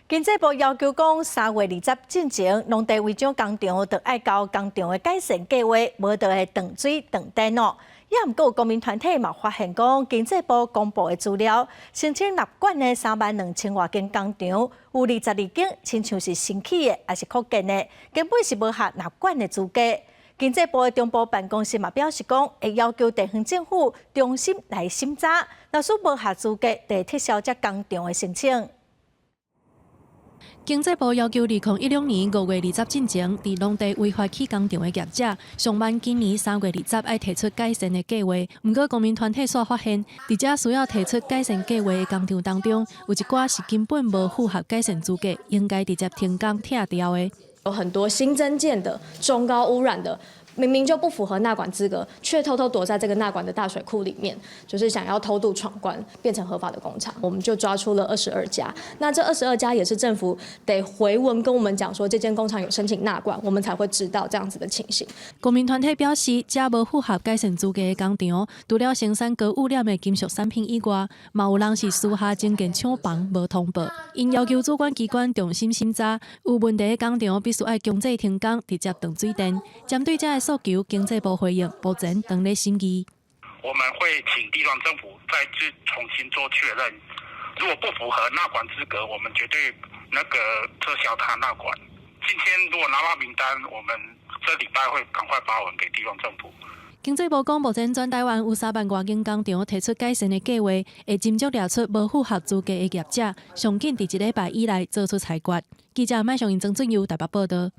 经济部要求讲，3月20之前，农地违章工厂就要交工厂的改善计划，无就会断水断电咯。也毋过，公民团体嘛发现讲，经济部公布的资料，申请纳管的32000多间工厂，有22间亲像是新起的，还是扩建的，根本是无合纳管的资格。经济部的中部办公室嘛表示讲，会要求地方政府中心来审查，若属无合资格，就会撤销这工厂的申请。经济部要求2016年5月20之前，伫农地违法起工厂的业者，上万今年3月20要提出改善的计划。不过，公民团体所发现，伫这需要提出改善计划的工厂当中，有一寡是根本无符合改善资格，应该直接停工拆掉的。有很多新增建的、中高污染的。明明就不符合纳管资格，却偷偷躲在这个纳管的大水库里面，就是想要偷渡闯关，变成合法的工厂。我们就抓出了22家，那这22家也是政府得回文跟我们讲说，这间工厂有申请纳管，我们才会知道这样子的情形。公民团体表示，这无符合改善资格的工厂，除了生产高污染的金属产品以外，嘛有人是私下增建厂房无通报。因要求主管机关重新审查，有问题的工厂必须要强制停工，直接断水电。针对这个诉求，经济部回应，目前等咧审议。我们会请地方政府再去重新做确认，如果不符合纳管资格，我们绝对撤销他纳管。今天如果拿到名单，我们这礼拜会赶快发文给地方政府。经济部讲，目前全台湾有3万多间工厂提出改善的计划，会斟酌列出无符合资格的业者，上紧伫1礼拜以内做出裁决。记者麦尚英、曾俊佑台北报道。